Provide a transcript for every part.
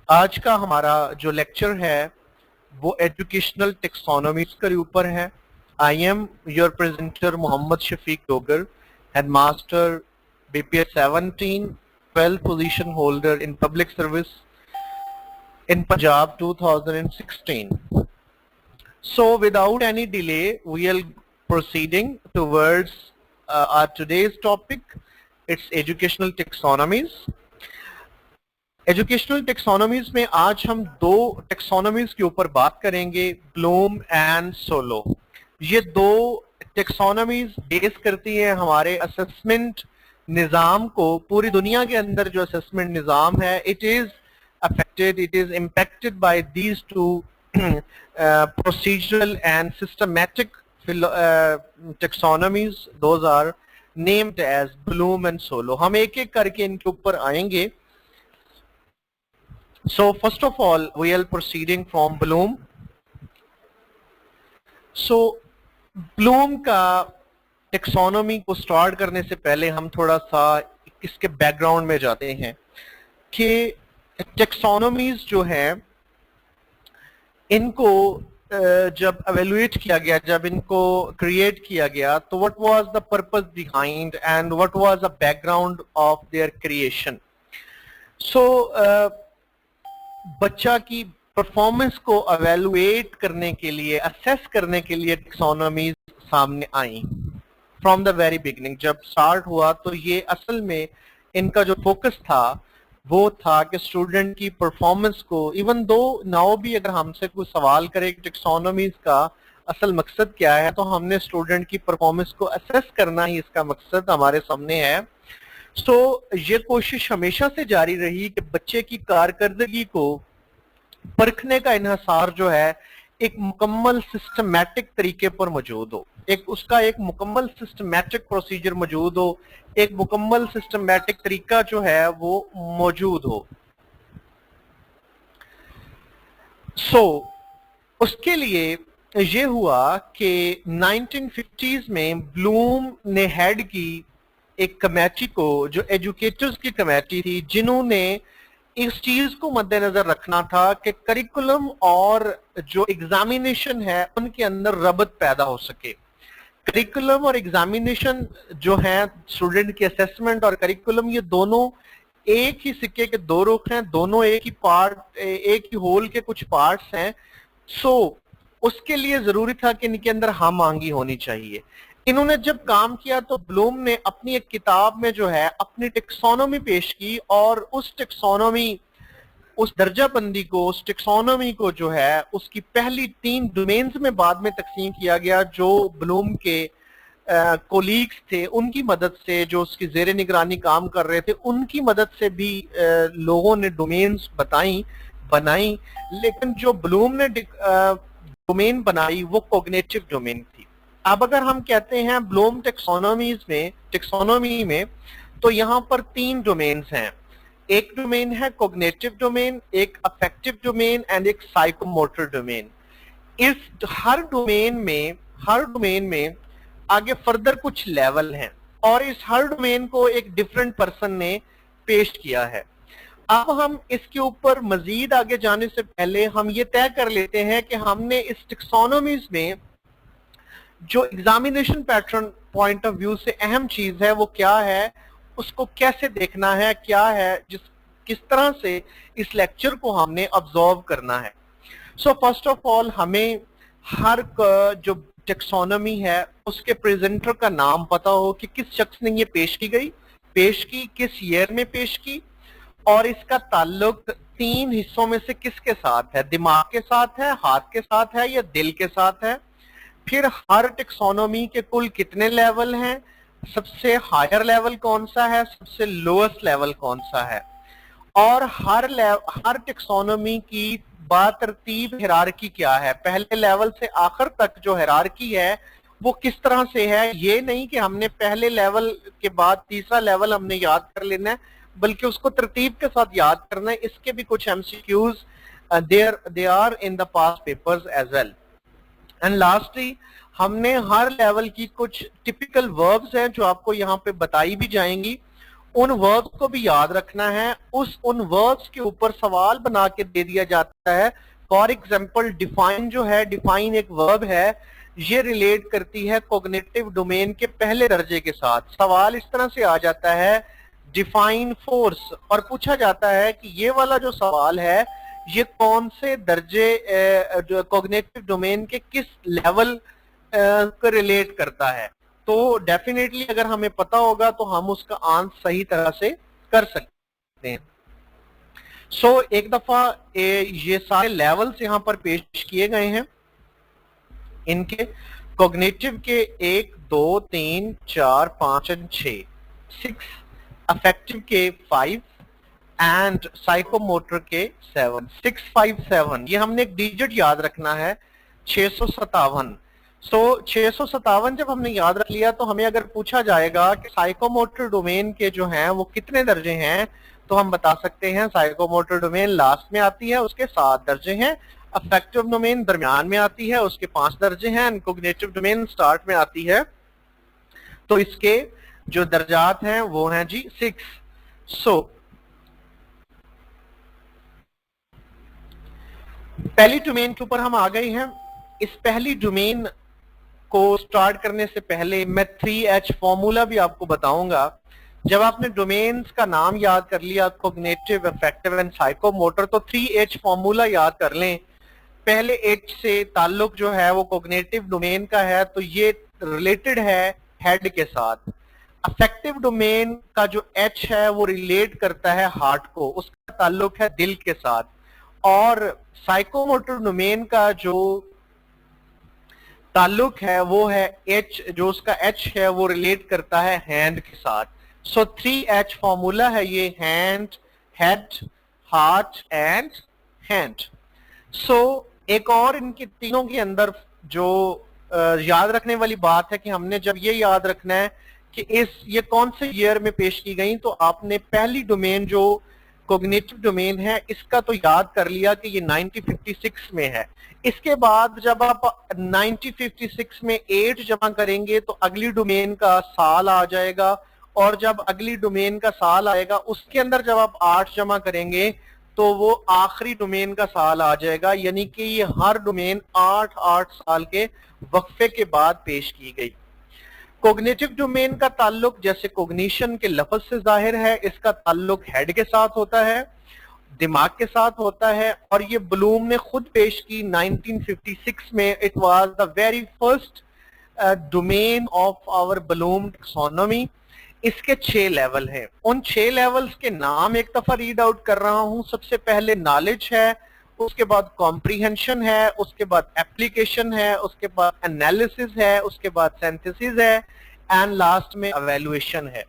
आज का हमारा जो लेक्चर है वो एजुकेशनल टेक्सोनॉमीज के ऊपर है। I am your presenter Mohammad Shafiq Dogar, headmaster BPS 17, 12th position holder in public service in Punjab 2016. So without any delay, we are proceeding towards our today's topic. It's educational taxonomies. Educational taxonomies में आज हम दो टेक्सोनॉमीज के ऊपर बात करेंगे, ब्लूम एंड सोलो। ये दो टेक्सोनॉमीज बेस करती हैं हमारे असेसमेंट निज़ाम को। पूरी दुनिया के अंदर जो असेसमेंट निज़ाम है, it is impacted by these two procedural and systematic taxonomies. Those are named as Bloom and SOLO. हम एक एक करके इनके ऊपर आएंगे। So first of all, we are proceeding from Bloom. So Bloom का टेक्सोनॉमी को स्टार्ट करने से पहले हम थोड़ा सा इसके बैकग्राउंड में जाते हैं कि टेक्सोनॉमीज जो है इनको जब एवेल्युएट किया गया, जब इनको क्रिएट किया गया, तो what was the purpose behind and what was the background of their creation. So बच्चा की परफॉर्मेंस को एवेलुएट करने के लिए, असेस करने के लिए टेक्सोनॉमीज सामने आई फ्रॉम द वेरी बिगिनिंग। जब स्टार्ट हुआ तो ये असल में इनका जो फोकस था वो था कि स्टूडेंट की परफॉर्मेंस को, इवन दो नाउ भी अगर हमसे कोई सवाल करे कि टेक्सोनॉमीज का असल मकसद क्या है, तो हमने स्टूडेंट की परफॉर्मेंस को असेस करना ही इसका मकसद हमारे सामने है। ये कोशिश हमेशा से जारी रही कि बच्चे की कारकर्दगी को परखने का इन्हिसार जो है एक मुकम्मल सिस्टमैटिक तरीके पर मौजूद हो, उसका एक मुकम्मल सिस्टमैटिक प्रोसीजर मौजूद हो, एक मुकम्मल सिस्टमैटिक तरीका जो है वो मौजूद हो। उसके लिए ये हुआ कि 1950s में ब्लूम ने हेड की एक कमेटी को, जो एजुकेटर्स की कमेटी थी, जिन्होंने इस चीज को मद्देनजर रखना था कि करिकुलम और जो एग्जामिनेशन है उनके अंदर रबत पैदा हो सके। करिकुलम और एग्जामिनेशन जो है, स्टूडेंट की असेसमेंट और करिकुलम, ये दोनों एक ही सिक्के के दो रुख हैं, दोनों एक ही होल के कुछ पार्ट्स हैं। उसके लिए जरूरी था कि इनके अंदर हम आंगी होनी चाहिए। इन्होंने जब काम किया तो ब्लूम ने अपनी एक किताब में जो है अपनी टेक्सोनॉमी पेश की, और उस टेक्सोनॉमी, उस दर्जाबंदी को, उस टेक्सोनॉमी को जो है उसकी पहली 3 डोमेन्स में बाद में तकसीम किया गया। जो ब्लूम के कोलीग्स थे उनकी मदद से, जो उसकी जेर निगरानी काम कर रहे थे, उनकी मदद से भी लोगों ने डोमेन्स बनाई, लेकिन जो ब्लूम ने डोमेन बनाई वो कॉग्निटिव डोमेन थी। अब अगर हम कहते हैं ब्लूम टेक्सोनॉमी में, तो यहाँ पर 3 डोमेन्स हैं। एक डोमेन है कॉग्निटिव डोमेन, एक अफेक्टिव डोमेन एंड एक साइकोमोटर डोमेन। इस हर डोमेन में आगे फर्दर कुछ लेवल हैं, और इस हर डोमेन को एक डिफरेंट पर्सन ने पेश किया है। अब हम इसके ऊपर मजीद आगे जाने से पहले हम ये तय कर लेते हैं कि हमने इस टेक्सोनॉमीज में जो examination pattern point of view से अहम चीज है वो क्या है, उसको कैसे देखना है, क्या है, किस तरह से इस लेक्चर को हमने ऑब्जर्व करना है। फर्स्ट ऑफ ऑल हमें हर जो टेक्सोनॉमी है उसके प्रेजेंटर का नाम पता हो कि किस शख्स ने ये पेश की, किस ईयर में पेश की, और इसका ताल्लुक 3 हिस्सों में से किसके साथ है, दिमाग के साथ है, हाथ के साथ है, या दिल के साथ है। फिर हर टेक्सोनॉमी के कुल कितने लेवल हैं, सबसे हायर लेवल कौन सा है, सबसे लोएस्ट लेवल कौन सा है, और हर टेक्सोनॉमी की बातरतीब हिरार्की क्या है, पहले लेवल से आखिर तक जो हिरार्की है वो किस तरह से है। ये नहीं कि हमने पहले लेवल के बाद तीसरा लेवल हमने याद कर लेना है, बल्कि उसको तरतीब के साथ याद करना है। इसके भी कुछ MCQs they are in the past papers as well. And lastly हमने हर लेवल की कुछ टिपिकल वर्ब्स हैं जो आपको यहाँ पे बताई भी जाएंगी, उन वर्ब्स को भी याद रखना है, उन वर्ब्स के ऊपर सवाल बना के दे दिया जाता है। फॉर एग्जाम्पल डिफाइन जो है, डिफाइन एक वर्ब है, ये रिलेट करती है कॉग्निटिव डोमेन के पहले दर्जे के साथ। सवाल इस तरह से आ जाता है डिफाइन फोर्स, और पूछा जाता है कि ये वाला जो सवाल है ये कौन से दर्जे कॉग्निटिव डोमेन के किस लेवल को रिलेट करता है। तो डेफिनेटली अगर हमें पता होगा तो हम उसका आंसर सही तरह से कर सकते हैं। सो एक दफा ये सारे लेवल्स यहां पर पेश किए गए हैं इनके कॉग्निटिव के 1, 2, 3, 4, 5 और 6, 6, अफेक्टिव के 5 एंड साइकोमोटर के 7, 657। ये हमने एक डिजिट याद रखना है 657। सो 657 जब हमने याद रख लिया तो हमें अगर पूछा जाएगा कि साइकोमोटर डोमेन के जो हैं वो कितने दर्जे हैं, तो हम बता सकते हैं साइकोमोटर डोमेन लास्ट में आती है, उसके 7 दर्जे हैं। अफेक्टिव डोमेन दरमियान में आती है, उसके 5 दर्जे हैं। एंड कॉग्निटिव डोमेन स्टार्ट में आती है, तो इसके जो दर्जात हैं वो हैं जी 6। सो पहली डोमेन के ऊपर हम आ गए हैं। इस पहली डोमेन को स्टार्ट करने से पहले मैं 3H फॉर्मूला भी आपको बताऊंगा। जब आपने डोमेन्स का नाम याद कर लिया, कॉग्निटिव, अफेक्टिव एंड साइकोमोटर, तो 3H फॉर्मूला याद कर लें। पहले H से ताल्लुक जो है वो कॉग्निटिव डोमेन का है, तो ये रिलेटेड है हेड के साथ। अफेक्टिव डोमेन का जो H है वो रिलेट करता है हार्ट को, उसका ताल्लुक है दिल के साथ। और साइकोमोटर डोमेन का जो ताल्लुक है वो है H, जो उसका H है वो रिलेट करता है हैंड के साथ। सो 3H फॉर्मूला है ये, hand, head, heart and hand. So एक और इनके तीनों के अंदर जो याद रखने वाली बात है कि हमने जब ये याद रखना है कि ये कौन से ईयर में पेश की गई, तो आपने पहली डोमेन जो कॉग्निटिव डोमेन है इसका तो याद कर लिया कि ये 1956 में है। इसके बाद जब आप 1956 में 8 जमा करेंगे तो अगली डोमेन का साल आ जाएगा, और जब अगली डोमेन का साल आएगा उसके अंदर जब आप 8 जमा करेंगे तो वो आखिरी डोमेन का साल आ जाएगा। यानी कि ये हर डोमेन 8-8 साल के वक्फे के बाद पेश की गई। कॉग्निटिव डोमेन का ताल्लुक जैसे कॉग्निशन के लफ्ज से जाहिर है, इसका ताल्लुक हेड के साथ होता है, दिमाग के साथ होता है। और ये ब्लूम ने खुद पेश की 1956 में। It was the very first domain of our Bloom taxonomy. इसके 6 लेवल हैं। उन 6 लेवल्स के नाम एक दफा रीड आउट कर रहा हूं। सबसे पहले नॉलेज है, उसके बाद कॉम्प्रीहेंशन है, उसके बाद एप्लीकेशन है, उसके बाद एनालिसिस है, उसके बाद सिंथेसिस है एंड लास्ट में एवेल्युएशन है।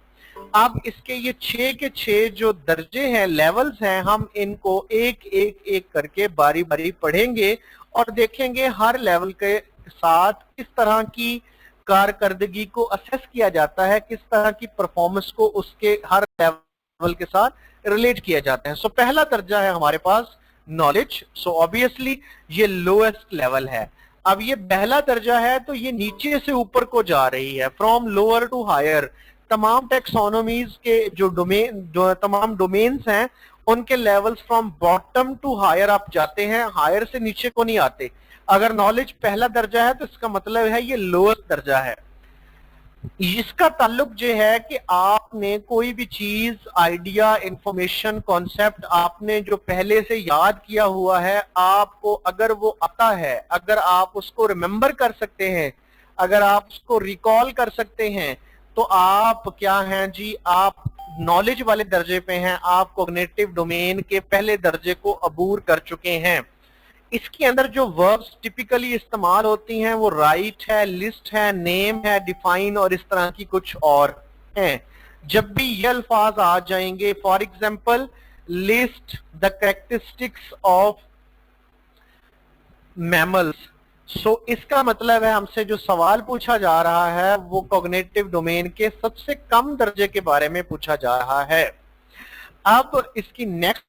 अब इसके ये 6 के 6 जो दर्जे हैं, लेवल्स हैं, हम इनको एक एक एक करके बारी बारी पढ़ेंगे और देखेंगे हर लेवल के साथ किस तरह की कारकर्दगी को असेस किया जाता है, किस तरह की परफॉर्मेंस को उसके हर लेवल के साथ रिलेट किया जाता है। सो पहला दर्जा है हमारे पास नॉलेज। सो ऑब्वियसली ये लोएस्ट लेवल है। अब ये पहला दर्जा है तो ये नीचे से ऊपर को जा रही है, फ्रॉम लोअर टू हायर। तमाम टेक्सोनोमीज के जो तमाम डोमेन्स हैं उनके levels from bottom to higher आप जाते हैं, हायर से नीचे को नहीं आते। अगर नॉलेज पहला दर्जा है तो इसका मतलब है ये लोएस्ट दर्जा है। इसका ताल्लुक जो है कि आपने कोई भी चीज, आइडिया, इंफॉर्मेशन, कॉन्सेप्ट आपने जो पहले से याद किया हुआ है, आपको अगर वो आता है, अगर आप उसको रिमेम्बर कर सकते हैं, अगर आप उसको रिकॉल कर सकते हैं, तो आप क्या हैं जी, आप नॉलेज वाले दर्जे पे हैं, आप कॉग्निटिव डोमेन के पहले दर्जे को अबूर कर चुके हैं। इसके अंदर जो वर्ब्स टिपिकली इस्तेमाल होती हैं वो राइट है, लिस्ट है, नेम है, डिफाइन और इस तरह की कुछ और हैं। जब भी ये अल्फाज आ जाएंगे, for example list the characteristics of mammals, so इसका मतलब है हमसे जो सवाल पूछा जा रहा है वो कॉग्निटिव डोमेन के सबसे कम दर्जे के बारे में पूछा जा रहा है। अब इसकी नेक्स्ट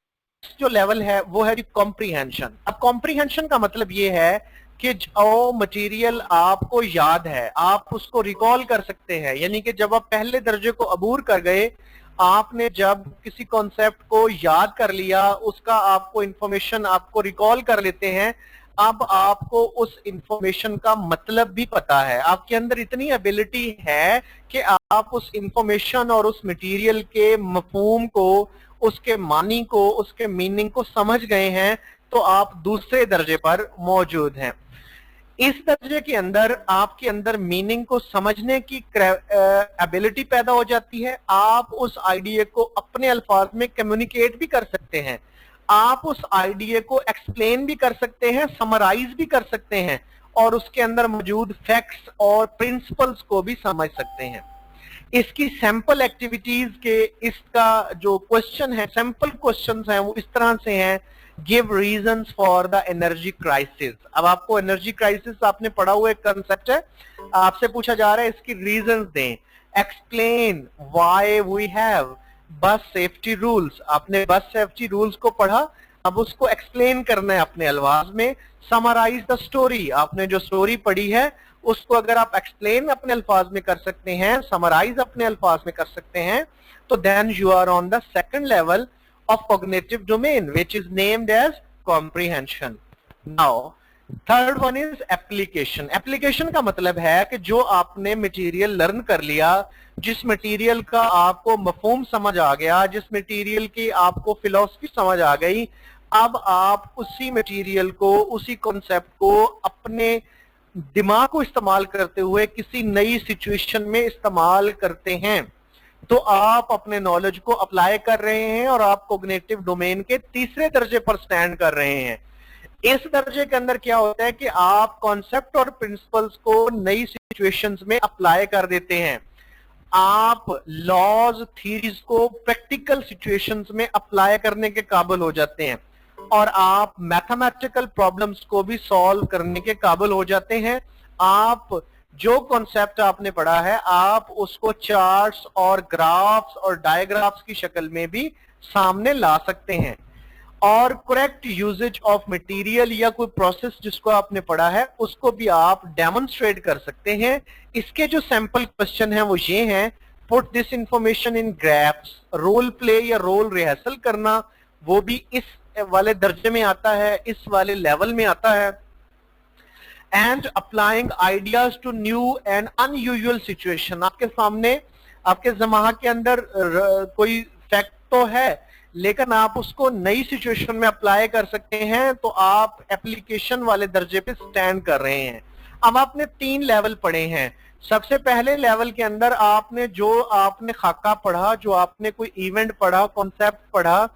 जो लेवल है वो है कॉम्प्रीहेंशन। अब कॉम्प्रीहेंशन का मतलब ये है कि जो मटेरियल आपको याद है आप उसको रिकॉल कर सकते हैं। यानी कि जब आप पहले दर्जे को अबूर कर गए, आपने जब किसी कॉन्सेप्ट को याद कर लिया, उसका आपको इंफॉर्मेशन आपको रिकॉल कर लेते हैं, अब आपको उस इंफॉर्मेशन का मतलब भी पता है, आपके अंदर इतनी एबिलिटी है कि आप उस इंफॉर्मेशन और उस मटेरियल के मफहूम को, उसके मानी को, उसके मीनिंग को समझ गए हैं, तो आप दूसरे दर्जे पर मौजूद हैं। इस दर्जे के अंदर आपके अंदर मीनिंग को समझने की एबिलिटी पैदा हो जाती है। आप उस आइडिया को अपने अल्फाज में कम्युनिकेट भी कर सकते हैं, आप उस आइडिया को एक्सप्लेन भी कर सकते हैं, समराइज भी कर सकते हैं, और उसके अंदर मौजूद फैक्ट्स और प्रिंसिपल्स को भी समझ सकते हैं। इसकी सैंपल एक्टिविटीज के इसका जो क्वेश्चन है, सैंपल क्वेश्चंस हैं, वो इस तरह से हैं, give reasons for the energy crisis. अब आपको एनर्जी क्राइसिस आपने पढ़ा हुआ एक कंसेप्ट है, आपसे पूछा जा रहा है इसकी रीजंस दें। एक्सप्लेन व्हाई वी हैव बस सेफ्टी रूल्स। आपने बस सेफ्टी रूल्स को पढ़ा, अब उसको एक्सप्लेन करना है अपने अल्फाज में। समराइज द स्टोरी, आपने जो स्टोरी पढ़ी है उसको अगर आप एक्सप्लेन अपने अल्फाज में कर सकते हैं, समराइज अपने अल्फाज में कर सकते हैं, तो then you are on the second level of cognitive domain, which is named as comprehension. Now third one is application. Application का मतलब है कि जो आपने मटेरियल लर्न कर लिया, जिस मटेरियल का आपको मफहूम समझ आ गया, जिस मटेरियल की आपको फिलॉसफी समझ आ गई, अब आप उसी मटेरियल को, उसी कॉन्सेप्ट को अपने दिमाग को इस्तेमाल करते हुए किसी नई सिचुएशन में इस्तेमाल करते हैं, तो आप अपने नॉलेज को अप्लाई कर रहे हैं और आप कॉग्निटिव डोमेन के तीसरे दर्जे पर स्टैंड कर रहे हैं। इस दर्जे के अंदर क्या होता है कि आप कॉन्सेप्ट और प्रिंसिपल्स को नई सिचुएशंस में अप्लाई कर देते हैं, आप लॉज थीरीज को प्रैक्टिकल सिचुएशंस में अप्लाई करने के काबिल हो जाते हैं, और आप मैथमेटिकल प्रॉब्लम्स को भी सॉल्व करने के काबिल हो जाते हैं। आप जो कॉन्सेप्ट आपने पढ़ा है, आप उसको चार्ट्स और ग्राफ्स और डायग्राफ्स की शक्ल में भी सामने ला सकते हैं, और करेक्ट यूजेज ऑफ मटेरियल या कोई प्रोसेस जिसको आपने पढ़ा है उसको भी आप डेमोन्स्ट्रेट कर सकते हैं। इसके जो सैंपल क्वेश्चन हैं वो ये हैं, put this information in graphs, role play या रोल रिहर्सल करना, वो भी इस वाले दर्जे में आता है, इस वाले लेवल में आता है। And applying ideas to new and unusual situation, आपके सामने, आपके दिमाग के अंदर कोई फैक्ट तो है, लेकिन आप उसको नई सिचुएशन में अप्लाई कर सकते हैं, तो आप एप्लीकेशन वाले दर्जे पे स्टैंड कर रहे हैं। अब आपने 3 लेवल पढ़े हैं। सबसे पहले लेवल के अंदर आपने जो आपने खाका पढ़ा, जो आपने कोई इवेंट पढ़ा, कॉन्सेप्ट पढ़ा,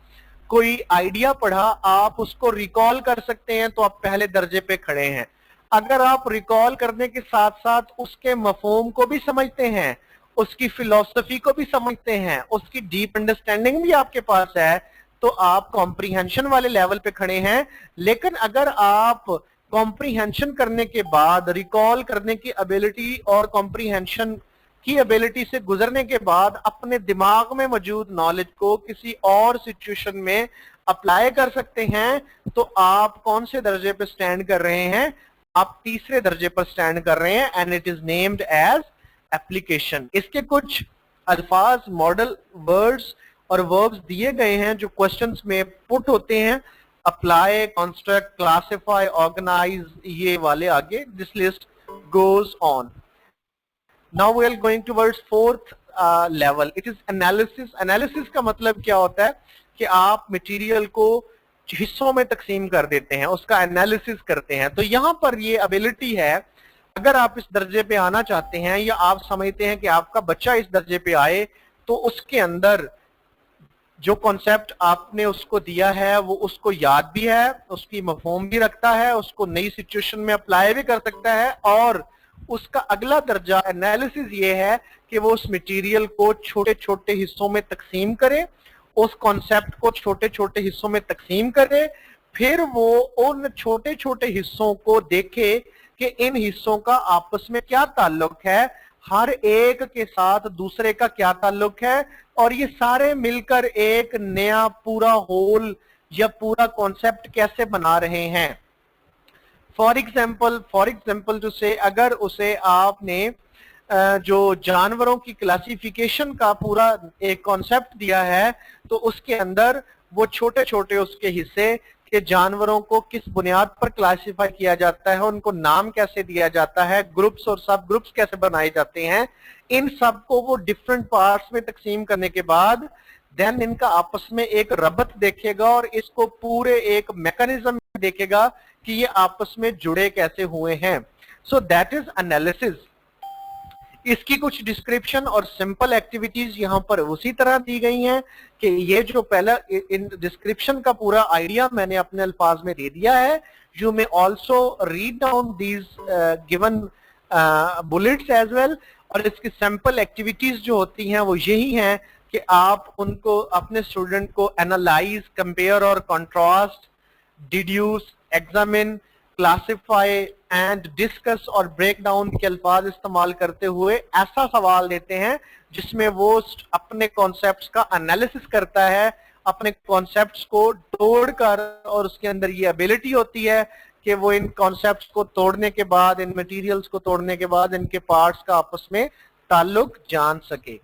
कोई आइडिया पढ़ा, आप उसको रिकॉल कर सकते हैं, तो आप पहले दर्जे पे खड़े हैं। अगर आप रिकॉल करने के साथ साथ उसके मफहूम को भी समझते हैं, उसकी फिलॉसफी को भी समझते हैं, उसकी डीप अंडरस्टैंडिंग भी आपके पास है, तो आप कॉम्प्रीहेंशन वाले लेवल पे खड़े हैं। लेकिन अगर आप कॉम्प्रीहेंशन करने के बाद, रिकॉल करने की एबिलिटी और कॉम्प्रीहेंशन की एबिलिटी से गुजरने के बाद अपने दिमाग में मौजूद नॉलेज को किसी और सिचुएशन में अप्लाई कर सकते हैं, तो आप कौन से दर्जे पे स्टैंड कर रहे हैं? आप तीसरे दर्जे पर स्टैंड कर रहे हैं, and it is named as application. इसके कुछ अल्फाज, मॉडल वर्ड्स और वर्ब्स दिए गए हैं जो क्वेश्चंस में पुट होते हैं, अप्लाई, कंस्ट्रक्ट, क्लासिफाई, ऑर्गेनाइज, ये वाले आगे, this list goes on. Now we are going towards fourth level, it is analysis. Analysis का मतलब क्या होता है कि आप मटेरियल को हिस्सों में तकसीम कर देते हैं, उसका एनालिसिस करते हैं। तो यहां पर ये एबिलिटी है, अगर आप इस दर्जे पे आना चाहते हैं या आप समझते हैं कि आपका बच्चा इस दर्जे पे आए, तो उसके अंदर जो कॉन्सेप्ट आपने उसको दिया है वो उसको याद भी है, उसकी मफहूम भी रखता है, उसको नई सिचुएशन में अप्लाई भी कर सकता है, और उसका अगला दर्जा एनालिसिस ये है कि वो उस मटेरियल को छोटे छोटे हिस्सों में तकसीम करे, उस कॉन्सेप्ट को छोटे छोटे हिस्सों में तकसीम करे, फिर वो उन छोटे छोटे हिस्सों को देखे कि इन हिस्सों का आपस में क्या ताल्लुक है, हर एक के साथ दूसरे का क्या ताल्लुक है, और ये सारे मिलकर एक नया पूरा होल या पूरा कॉन्सेप्ट कैसे बना रहे हैं। फॉर एग्जाम्पल टू से, अगर उसे आपने जो जानवरों की क्लासिफिकेशन का पूरा एक कॉन्सेप्ट दिया है, तो उसके अंदर वो छोटे छोटे उसके हिस्से कि जानवरों को किस बुनियाद पर क्लासिफाई किया जाता है, उनको नाम कैसे दिया जाता है, ग्रुप्स और सब ग्रुप्स कैसे बनाए जाते हैं, इन सब को वो डिफरेंट पार्ट्स में तकसीम करने के बाद देन इनका आपस में एक रबत देखेगा और इसको पूरे एक मैकेनिज्म देखेगा कि ये आपस में जुड़े कैसे हुए हैं। So that is analysis. इसकी कुछ डिस्क्रिप्शन और सिंपल एक्टिविटीज यहाँ पर उसी तरह दी गई हैं कि ये जो पहला इन डिस्क्रिप्शन का पूरा आइडिया मैंने अपने अल्फाज में दे दिया है। You may also read down these given bullets as well. और इसकी सिंपल एक्टिविटीज जो होती हैं वो यही हैं कि आप उनको अपने स्टूडेंट को एनालाइज, कंपेयर और contrast, deduce, examine, classify and discuss और ब्रेक डाउन के अल्फाज इस्तेमाल करते हुए ऐसा सवाल देते हैं जिसमें वो अपने कॉन्सेप्ट्स का एनालिसिस करता है, अपने कॉन्सेप्ट्स को तोड़कर, और उसके अंदर ये एबिलिटी होती है कि वो इन कॉन्सेप्ट्स को तोड़ने के बाद, इन मटेरियल्स को तोड़ने के बाद इनके पार्ट्स का आपस में ताल्लुक जान सके।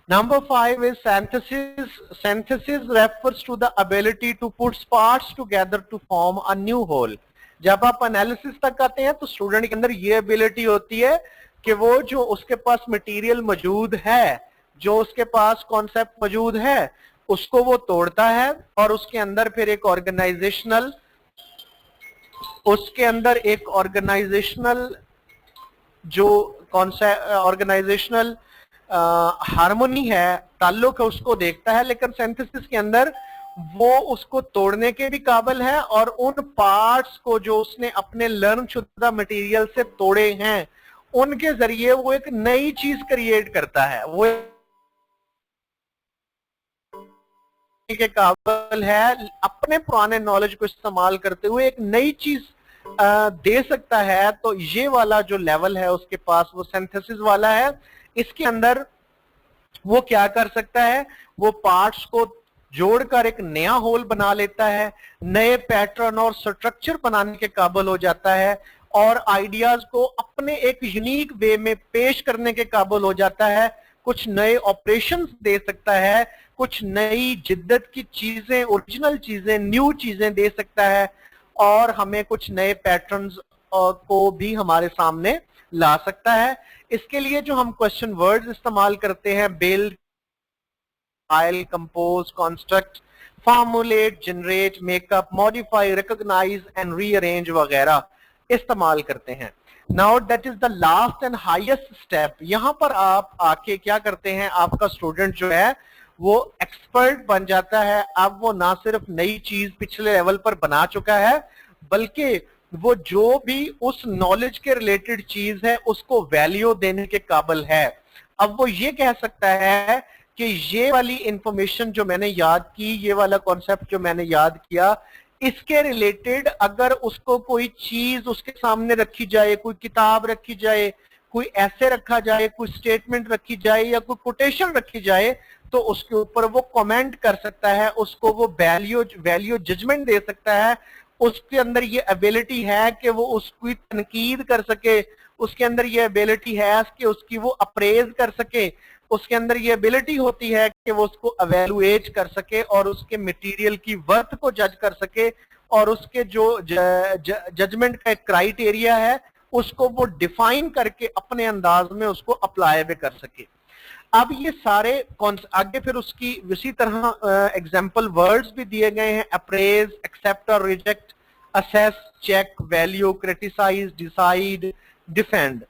Number 5 is synthesis. Synthesis refers to the ability to put parts together to form a new whole. जब आप एनालिसिस तक आते हैं तो स्टूडेंट के अंदर ये एबिलिटी होती है कि वो जो उसके पास मटेरियल मौजूद है, जो उसके पास कॉन्सेप्ट मौजूद है, उसको वो तोड़ता है और उसके अंदर फिर एक ऑर्गेनाइजेशनल जो कॉन्सेप्ट, ऑर्गेनाइजेशनल हार्मोनी है, ताल्लुक है, उसको देखता है। लेकिन सिंथेसिस के अंदर वो उसको तोड़ने के भी काबिल है और उन पार्ट्स को जो उसने अपने लर्न शुदा मटेरियल से तोड़े हैं उनके जरिए वो एक नई चीज क्रिएट करता है, वो के काबिल है अपने पुराने नॉलेज को इस्तेमाल करते हुए एक नई चीज दे सकता है। तो ये वाला जो लेवल है उसके पास वो सिंथेसिस वाला है। इसके अंदर वो क्या कर सकता है, वो पार्ट्स को जोड़कर एक नया होल बना लेता है, नए पैटर्न और स्ट्रक्चर बनाने के काबिल हो जाता है और आइडियाज को अपने एक यूनिक वे में पेश करने के काबिल हो जाता है, कुछ नए ऑपरेशंस दे सकता है, कुछ नई जिद्दत की चीजें, ओरिजिनल चीजें, न्यू चीजें दे सकता है और हमें कुछ नए पैटर्न्स को भी हमारे सामने ला सकता है। इसके लिए जो हम क्वेश्चन वर्ड्स इस्तेमाल करते हैं, build, file, compose, construct, formulate, generate, make up, modify, recognize and rearrange वगैरह इस्तेमाल करते हैं। Now that is the last and highest step. यहां पर आप आके क्या करते हैं, आपका स्टूडेंट जो है वो एक्सपर्ट बन जाता है। अब वो ना सिर्फ नई चीज पिछले लेवल पर बना चुका है, बल्कि वो जो भी उस नॉलेज के रिलेटेड चीज है उसको वैल्यू देने के काबिल है। अब वो ये कह सकता है कि ये वाली इंफॉर्मेशन जो मैंने याद की, ये वाला कॉन्सेप्ट जो मैंने याद किया, इसके रिलेटेड अगर उसको कोई चीज उसके सामने रखी जाए, कोई किताब रखी जाए, कोई ऐसे रखा जाए, कोई स्टेटमेंट रखी जाए या कोई कोटेशन रखी जाए, तो उसके ऊपर वो कमेंट कर सकता है, उसको वो वैल्यू जजमेंट दे सकता है। उसके अंदर ये एबिलिटी है कि वो उसकी तनकीद कर सके, उसके अंदर ये एबिलिटी है कि उसकी वो अप्रेज कर सके, उसके अंदर ये एबिलिटी होती है कि वो उसको एवेलुएट कर सके और उसके मटेरियल की वर्थ को जज कर सके और उसके जो जजमेंट का एक क्राइटेरिया है उसको वो डिफाइन करके अपने अंदाज में उसको अप्लाई भी कर सके। अब ये सारे आगे फिर उसकी इसी तरह एग्जाम्पल वर्ड्स भी दिए गए हैं, अप्रेज, एक्सेप्ट और reject, assess, check, value, criticize, decide, defend.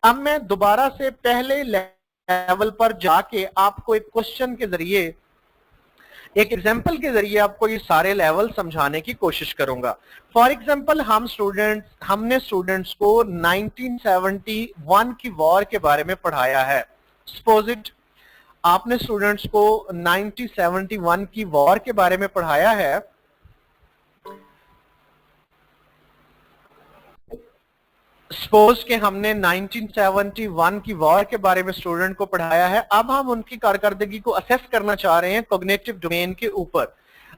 अब मैं दोबारा से पहले लेवल पर जाके आपको एक क्वेश्चन के जरिए, एक एग्जाम्पल के जरिए आपको ये सारे लेवल समझाने की कोशिश करूंगा। फॉर एग्जाम्पल हमने स्टूडेंट्स को 1971 की वॉर के बारे में पढ़ाया है। सपोज इट आपने स्टूडेंट्स को 1971 की वॉर के बारे में पढ़ाया है। सपोज के हमने 1971 की वॉर के बारे में स्टूडेंट को पढ़ाया है। अब हम उनकी कारकर्दगी को असेस करना चाह रहे हैं कॉग्निटिव डोमेन के ऊपर।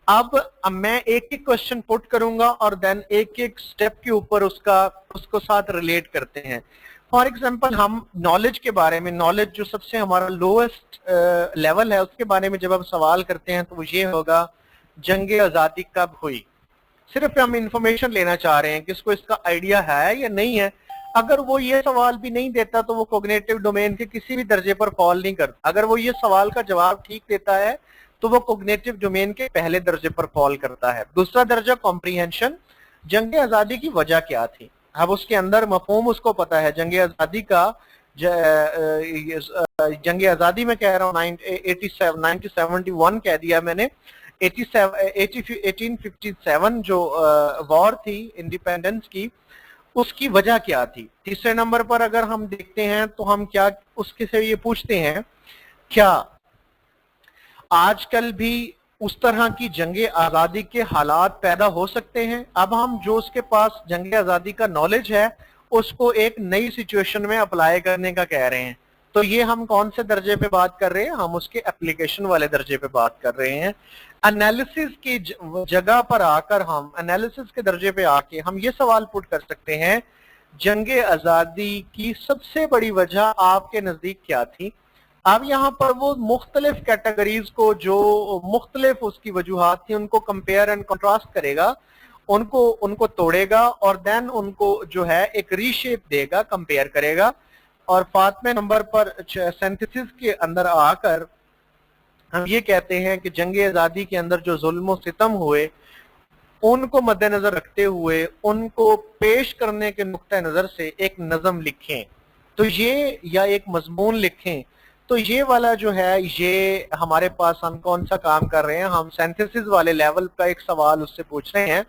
अब मैं एक एक क्वेश्चन पुट करूंगा और देन एक एक स्टेप के ऊपर उसको साथ रिलेट करते हैं। फॉर एग्जाम्पल हम नॉलेज के बारे में, नॉलेज जो सबसे हमारा लोएस्ट लेवल है, उसके बारे में जब हम सवाल करते हैं तो वो ये होगा जंग आज़ादी कब हुई। सिर्फ हम इंफॉर्मेशन लेना चाह रहे हैं कि इसको इसका आइडिया है या नहीं है। अगर वो ये सवाल भी नहीं देता तो वो कॉग्निटिव डोमेन के किसी भी दर्जे पर फॉल नहीं करता। अगर वो ये सवाल का जवाब ठीक देता है तो वो कॉग्निटिव डोमेन के पहले दर्जे पर फॉल करता है। दूसरा दर्जा कॉम्प्रीहेंशन, जंग आज़ादी की वजह क्या थी। अब उसके अंदर मफहूम उसको पता है। जंग आज़ादी का जंग आज़ादी में कह रहा हूँ 1971 कह दिया मैंने। 1857 जो वॉर थी इंडिपेंडेंस की, उसकी वजह क्या थी। तीसरे नंबर पर अगर हम देखते हैं तो हम क्या उसके से ये पूछते हैं, क्या आजकल भी उस तरह की जंग आज़ादी के हालात पैदा हो सकते हैं। अब हम जो उसके पास जंग आज़ादी का नॉलेज है उसको एक नई सिचुएशन में अप्लाई करने का कह रहे हैं। तो ये हम कौन से दर्जे पे बात कर रहे हैं, हम उसके एप्लीकेशन वाले दर्जे पे बात कर रहे हैं। एनालिसिस की जगह पर आकर, हम एनालिसिस के दर्जे पे आके हम ये सवाल पुट कर सकते हैं, जंग आज़ादी की सबसे बड़ी वजह आपके नजदीक क्या थी। अब यहाँ पर वो मुख्तलिफ कैटेगरीज को, जो मुख्तलिफ उसकी वजूहात थी, उनको कंपेयर एंड कंट्रास्ट करेगा, उनको तोड़ेगा और देन उनको जो है एक रीशेप देगा, कंपेयर करेगा। और 5वें नंबर पर सिंथेसिस के अंदर आकर हम ये कहते हैं कि जंग आज़ादी के अंदर जो जुल्म सितम हुए उनको मद्देनजर रखते हुए उनको पेश करने के नुक्ते नजर से एक नज़म लिखें, तो ये, या एक मजमून लिखें। तो ये वाला जो है, ये हमारे पास हम कौन सा काम कर रहे हैं, हम सिंथेसिस वाले लेवल का एक सवाल उससे पूछ रहे हैं।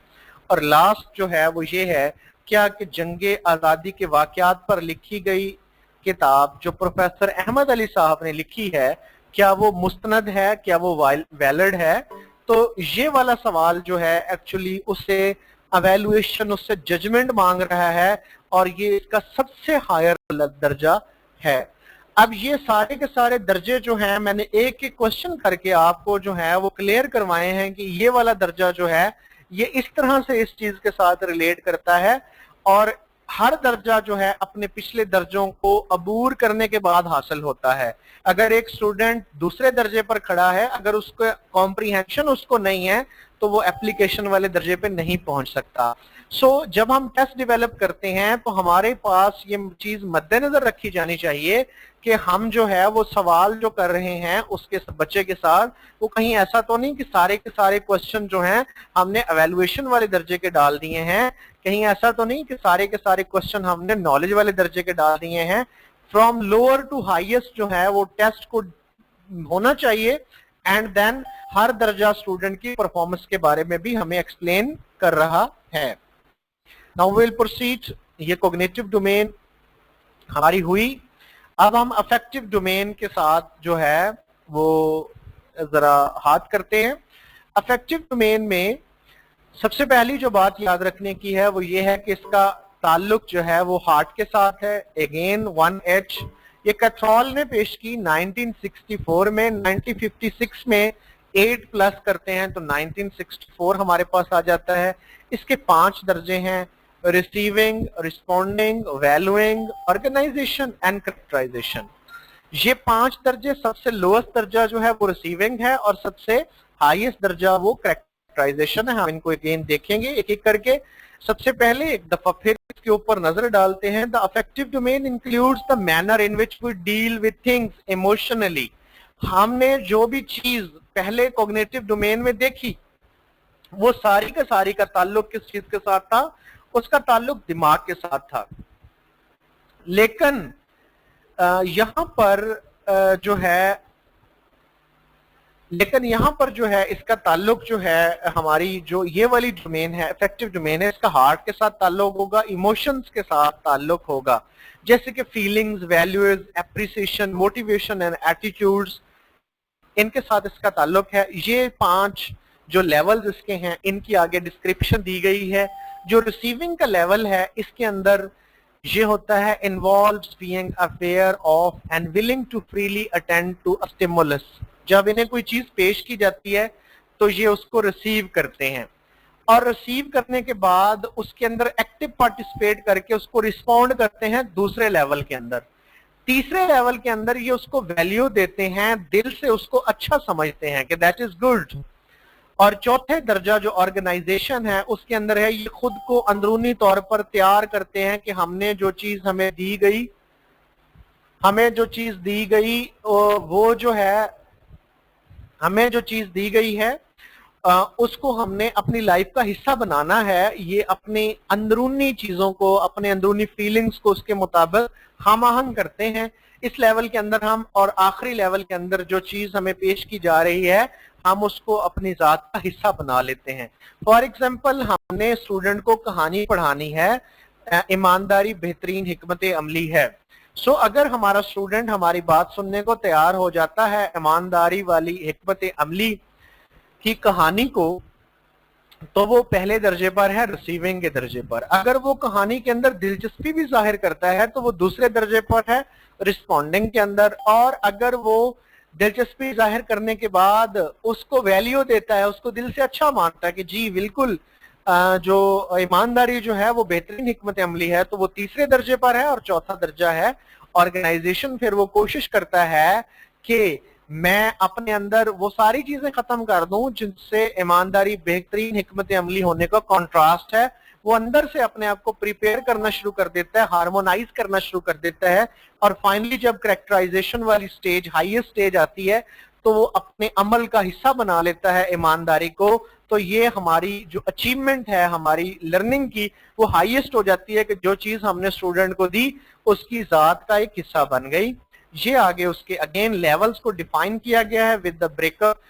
और लास्ट जो है वो ये है, क्या कि जंग आज़ादी के वाकयात पर लिखी गई किताब जो प्रोफेसर अहमद अली साहब ने लिखी है, क्या वो मुस्तनद है, क्या वो वैलिड है। तो ये वाला सवाल जो है एक्चुअली उससे एवेल्युएशन, उससे जजमेंट मांग रहा है और ये इसका सबसे हायर दर्जा है। अब ये सारे के सारे दर्जे जो हैं, मैंने एक एक क्वेश्चन करके आपको जो है वो क्लियर करवाए हैं कि ये वाला दर्जा जो है ये इस तरह से इस चीज के साथ रिलेट करता है। और हर दर्जा जो है अपने पिछले दर्जों को अबूर करने के बाद हासिल होता है। अगर एक स्टूडेंट दूसरे दर्जे पर खड़ा है, अगर उसको कॉम्प्रीहेंशन उसको नहीं है तो वो एप्लीकेशन वाले दर्जे पे नहीं पहुंच सकता। सो जब हम टेस्ट डेवलप करते हैं तो हमारे पास ये चीज मद्देनजर रखी जानी चाहिए कि हम जो है वो सवाल जो कर रहे हैं उसके बच्चे के साथ, वो कहीं ऐसा तो नहीं कि सारे के सारे क्वेश्चन जो हैं हमने एवेल्युएशन वाले दर्जे के डाल दिए हैं, कहीं ऐसा तो नहीं कि सारे के सारे क्वेश्चन हमने नॉलेज वाले दर्जे के डाल दिए हैं। फ्रॉम लोअर टू हाईएस्ट जो है वो टेस्ट को होना चाहिए एंड देन हर दर्जा स्टूडेंट की परफॉर्मेंस के बारे में भी हमें एक्सप्लेन कर रहा है। Now will proceed. ये कॉग्निटिव डोमेन हमारी हुई। अब हम अफेक्टिव डोमेन के साथ जो है वो जरा हाथ करते हैं। अफेक्टिव डोमेन में सबसे पहली जो बात याद रखने की है वो ये है कि इसका ताल्लुक जो है वो हार्ट के साथ है। अगेन 1H, ये कैथ्रॉल ने पेश की 1964 में। 1956 में 8 प्लस करते हैं तो 1964 हमारे पास आ जाता है। इसके 5 दर्जे हैं, receiving, responding, valuing, organization and characterization. ये 5 दर्जे, सबसे लोएस्ट दर्जा जो है वो रिसीविंग है और सबसे हाईएस्ट दर्जा वो करेक्टराइजेशन है। हम इनको अगेन देखेंगे एक एक करके। सबसे पहले एक दफा फिर इसके ऊपर नजर डालते हैं। The affective domain includes the manner in which we deal with things emotionally. हमने जो भी चीज पहले कॉग्निटिव डोमेन में देखी वो सारी का सारी का ताल्लुक किस चीज के साथ था, उसका ताल्लुक दिमाग के साथ था। लेकिन यहाँ पर जो है इसका ताल्लुक जो है, हमारी जो ये वाली डोमेन है अफेक्टिव डोमेन है, इसका हार्ट के साथ ताल्लुक होगा, इमोशंस के साथ ताल्लुक होगा, जैसे कि feelings, values, appreciation, motivation and attitudes, इनके साथ इसका ताल्लुक है। ये 5 जो लेवल्स इसके हैं इनकी आगे डिस्क्रिप्शन दी गई है। जो रिसीविंग का लेवल है इसके अंदर ये होता है, involves being aware of and willing to freely attend to a stimulus. जब इन्हें कोई चीज पेश की जाती है तो ये उसको रिसीव करते हैं और रिसीव करने के बाद उसके अंदर एक्टिव पार्टिसिपेट करके उसको रिस्पॉन्ड करते हैं दूसरे लेवल के अंदर। तीसरे लेवल के अंदर ये उसको वैल्यू देते हैं, दिल से उसको अच्छा समझते हैं कि दैट इज गुड। और चौथे दर्जा जो ऑर्गेनाइजेशन है उसके अंदर है, ये खुद को अंदरूनी तौर पर तैयार करते हैं कि हमने जो चीज हमें दी गई, वो जो है, हमें जो चीज दी गई है उसको हमने अपनी लाइफ का हिस्सा बनाना है। ये अपनी अंदरूनी चीजों को, अपने अंदरूनी फीलिंग्स को उसके मुताबिक हम आहंग करते हैं इस लेवल के अंदर हम। और आखिरी लेवल के अंदर जो चीज हमें पेश की जा रही है हम उसको अपनी जात का हिस्सा बना लेते हैं। फॉर एग्जाम्पल, हमने स्टूडेंट को कहानी पढ़ानी है, ईमानदारी बेहतरीन हिकमत अमली है। सो अगर हमारा स्टूडेंट हमारी बात सुनने को तैयार हो जाता है ईमानदारी वाली हिकमत अमली की कहानी को, तो वो पहले दर्जे पर है, रिसीविंग के दर्जे पर। अगर वो कहानी के अंदर दिलचस्पी भी जाहिर करता है तो वो दूसरे दर्जे पर है, रिस्पॉन्डिंग के अंदर। और अगर वो दिलचस्पी जाहिर करने के बाद उसको वैल्यू देता है, उसको दिल से अच्छा मानता है कि जी बिल्कुल जो ईमानदारी जो है वो बेहतरीन हिकमत अमली है, तो वो तीसरे दर्जे पर है। और चौथा दर्जा है ऑर्गेनाइजेशन। फिर वो कोशिश करता है कि मैं अपने अंदर वो सारी चीजें खत्म कर दूं जिनसे ईमानदारी बेहतरीन हिकमत अमली होने का कॉन्ट्रास्ट है। वो अंदर से अपने आप को प्रिपेयर करना शुरू कर देता है, हार्मोनाइज करना शुरू कर देता है। और फाइनली जब करेक्टराइजेशन वाली स्टेज, हाईएस्ट स्टेज आती है, तो वो अपने अमल का हिस्सा बना लेता है ईमानदारी को। तो ये हमारी जो अचीवमेंट है हमारी लर्निंग की, वो हाईएस्ट हो जाती है कि जो चीज हमने स्टूडेंट को दी उसकी जात का एक हिस्सा बन गई। ये आगे उसके अगेन लेवल्स को डिफाइन किया गया है with the breakup,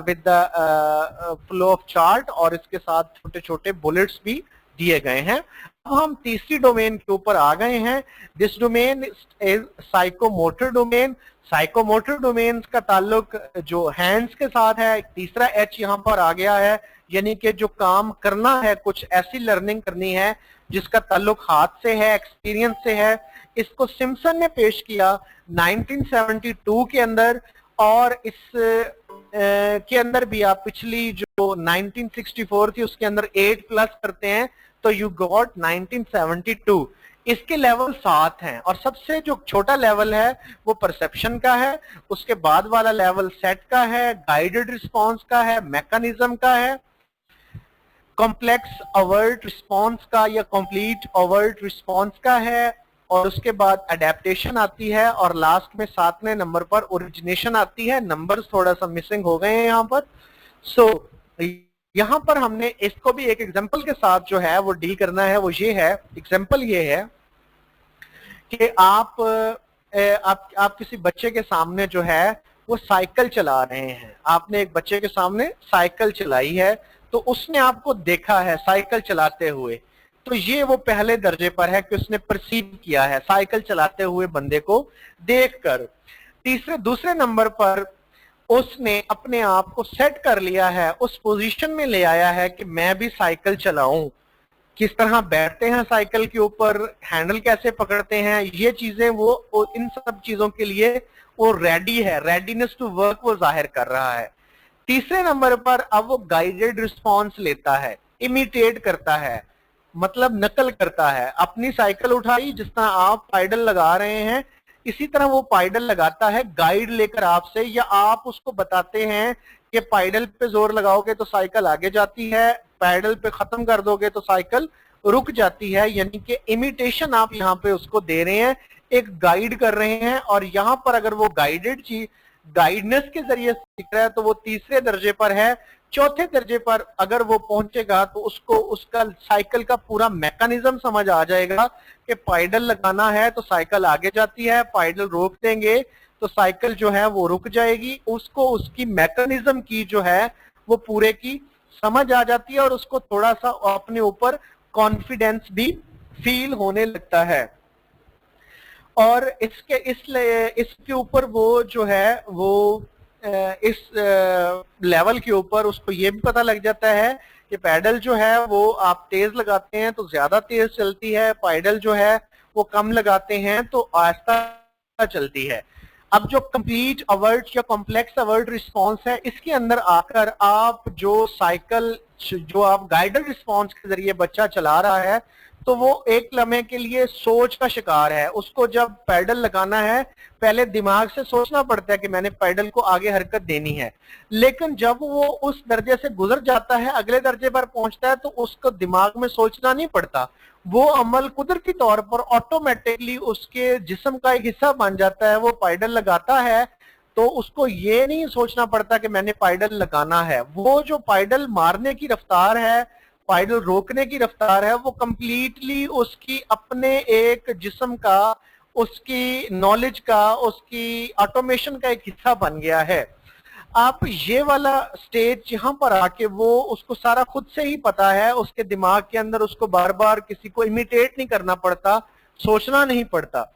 with the flow of chart, और इसके साथ छोटे छोटे बुलेट्स भी दिए गए हैं। अब हम तीसरी डोमेन के ऊपर आ गए हैं। This domain is psychomotor domain. Psychomotor domain का ताल्लुक जो हैंड्स के साथ है। तीसरा एच यहाँ पर आ गया है, यानी कि जो काम करना है, कुछ ऐसी लर्निंग करनी है जिसका ताल्लुक हाथ से है, एक्सपीरियंस से है। इसको सिम्पसन ने पेश किया 1972 के अंदर, और इस के अंदर भी आप पिछली जो 1964 थी उसके अंदर 8 प्लस करते हैं तो यू गॉट 1972। इसके लेवल 7 हैं, और सबसे जो छोटा लेवल है वो परसेप्शन का है। उसके बाद वाला लेवल सेट का है, गाइडेड रिस्पॉन्स का है, मैकेनिज्म का है, कॉम्प्लेक्स अवर्ट रिस्पॉन्स का या कंप्लीट अवर्ट रिस्पॉन्स का है, और उसके बाद अडेप्टेशन आती है, और लास्ट में 7वें नंबर पर ओरिजिनेशन आती है। नंबर्स थोड़ा सा मिसिंग हो गए हैं यहाँ पर। सो यहाँ पर हमने इसको भी एक एग्जांपल के साथ जो है वो डील करना है। वो ये है, एग्जांपल ये है कि आप किसी बच्चे के सामने जो है वो साइकिल चला रहे हैं। आपने एक बच्चे के सामने साइकिल चलाई है, तो उसने आपको देखा है साइकिल चलाते हुए, तो ये वो पहले दर्जे पर है कि उसने परसीव किया है साइकिल चलाते हुए बंदे को देखकर। दूसरे नंबर पर उसने अपने आप को सेट कर लिया है, उस पोजीशन में ले आया है कि मैं भी साइकिल चलाऊं। किस तरह बैठते हैं साइकिल के ऊपर, हैंडल कैसे पकड़ते हैं, ये चीजें वो इन सब चीजों के लिए वो रेडी है, रेडीनेस टू वर्क वो जाहिर कर रहा है। तीसरे नंबर पर अब वो गाइडेड रिस्पॉन्स लेता है, इमिटेट करता है, मतलब नकल करता है। अपनी साइकिल उठाई, जिस तरह आप पाइडल लगा रहे हैं इसी तरह वो पाइडल लगाता है गाइड लेकर आपसे, या आप उसको बताते हैं कि पाइडल पे जोर लगाओगे तो साइकिल आगे जाती है, पैडल पे खत्म कर दोगे तो साइकिल रुक जाती है। यानी कि इमिटेशन आप यहाँ पे उसको दे रहे हैं, एक गाइड कर रहे हैं। और यहाँ पर अगर वो गाइडेड चीज गाइडनेस के जरिए सीख रहा है तो वो तीसरे दर्जे पर है। चौथे दर्जे पर अगर वो पहुंचेगा तो उसको उसका साइकिल का पूरा मैकेनिज्म समझ आ जाएगा कि पाइडल लगाना है तो साइकिल आगे जाती है, पाइडल रोक देंगे तो साइकिल जो है वो रुक जाएगी। उसको उसकी मैकेनिज्म की जो है वो पूरे की समझ आ जाती है, और उसको थोड़ा सा अपने ऊपर कॉन्फिडेंस भी फील होने लगता है। और इसके ऊपर वो जो है वो इस लेवल के ऊपर उसको ये भी पता लग जाता है कि पैडल जो है वो आप तेज लगाते हैं तो ज्यादा तेज चलती है, पैडल जो है वो कम लगाते हैं तो आहिस्ता चलती है। अब जो कंप्लीट अवर्ट या कॉम्प्लेक्स अवर्ट रिस्पॉन्स है, इसके अंदर आकर आप जो साइकिल जो आप गाइडेड रिस्पॉन्स के जरिए बच्चा चला रहा है, तो वो एक लम्हे के लिए सोच का शिकार है। उसको जब पैडल लगाना है, पहले दिमाग से सोचना पड़ता है कि मैंने पैडल को आगे हरकत देनी है, लेकिन जब वो उस दर्जे से गुजर जाता है, अगले दर्जे पर पहुंचता है, तो उसको दिमाग में सोचना नहीं पड़ता। वो अमल कुदरती तौर पर ऑटोमेटिकली उसके जिस्म का एक हिस्सा बन जाता है। वो पैडल लगाता है तो उसको ये नहीं सोचना पड़ता कि मैंने पैडल लगाना है। वो जो पैडल मारने की रफ्तार है, पैडल रोकने की रफ्तार है, वो कंप्लीटली उसकी अपने एक जिस्म का, उसकी नॉलेज का, उसकी ऑटोमेशन का एक हिस्सा बन गया है। आप ये वाला स्टेज यहाँ पर आके वो उसको सारा खुद से ही पता है, उसके दिमाग के अंदर उसको बार बार किसी को इमिटेट नहीं करना पड़ता, सोचना नहीं पड़ता।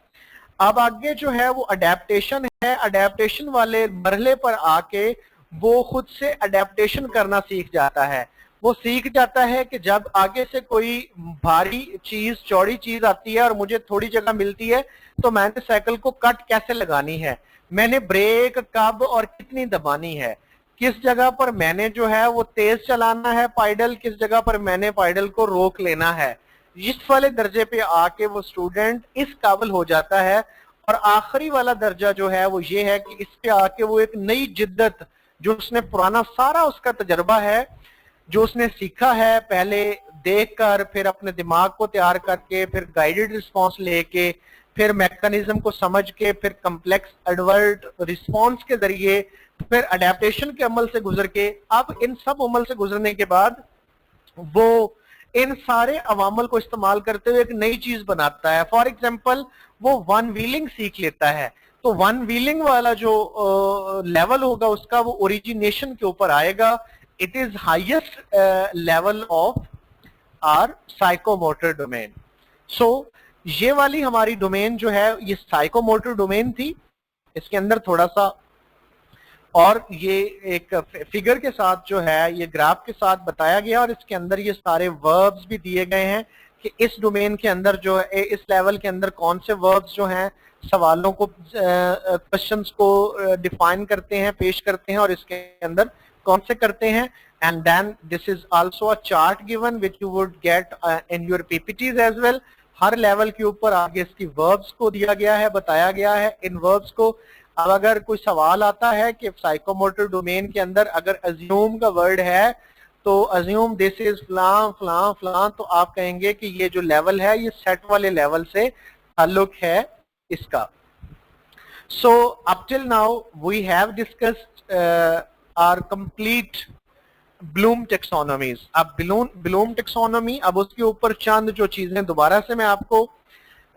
अब आगे जो है वो अडेप्टेशन है। अडेप्टेशन वाले मरहले पर आके वो खुद से अडेप्टेशन करना सीख जाता है। वो सीख जाता है कि जब आगे से कोई भारी चीज, चौड़ी चीज आती है और मुझे थोड़ी जगह मिलती है, तो मैंने साइकिल को कट कैसे लगानी है, मैंने ब्रेक कब और कितनी दबानी है, किस जगह पर मैंने जो है वो तेज चलाना है पैडल, किस जगह पर मैंने पैडल को रोक लेना है। इस वाले दर्जे पे आके वो स्टूडेंट इस काबिल हो जाता है। और आखिरी वाला दर्जा जो है वो ये है कि इस पे आके वो एक नई जिद्दत, जो उसने पुराना सारा उसका तजर्बा है, जो उसने सीखा है पहले देखकर, फिर अपने दिमाग को तैयार करके, फिर गाइडेड रिस्पॉन्स लेके, फिर मैकेनिज्म को समझ के, फिर कम्प्लेक्स एडवर्ट रिस्पॉन्स के जरिए, फिर अडेप्टेशन के अमल से गुजर के, अब इन सब अमल से गुजरने के बाद वो इन सारे अवामल को इस्तेमाल करते हुए एक नई चीज बनाता है। फॉर एग्जाम्पल वो वन व्हीलिंग सीख लेता है। तो वन व्हीलिंग वाला जो लेवल होगा उसका, वो ओरिजिनेशन के ऊपर आएगा। It is highest level of our psychomotor domain. So ये वाली हमारी डोमेन जो है ये साइकोमोटर डोमेन थी। इसके अंदर थोड़ा सा और ये एक फिगर के साथ जो है, ये ग्राफ के साथ बताया गया, और इसके अंदर ये सारे वर्ब्स भी दिए गए हैं कि इस डोमेन के अंदर जो है, इस लेवल के अंदर कौन से वर्ब्स जो हैं सवालों को, क्वेश्चंस को डिफाइन करते हैं, पेश करते हैं, और इसके अंदर कौन से करते हैं। And then this is also a chart given which you would get in your PPTs as well. हर लेवल के ऊपर आगे इसकी वर्ब्स को दिया गया है, बताया गया है इन वर्ब्स को। अब अगर कोई सवाल आता है कि साइकोमोटर डोमेन के अंदर अगर अज्यूम का वर्ड है, तो अज्यूम दिस इज फलां फलां फलां, तो आप कहेंगे कि ये जो लेवल है ये सेट वाले लेवल से ताल्लुक है इसका। So up till now we have discussed our complete Bloom taxonomies. अब ब्लूम टेक्सोनॉमी, अब उसके ऊपर चंद जो चीजें दोबारा से मैं आपको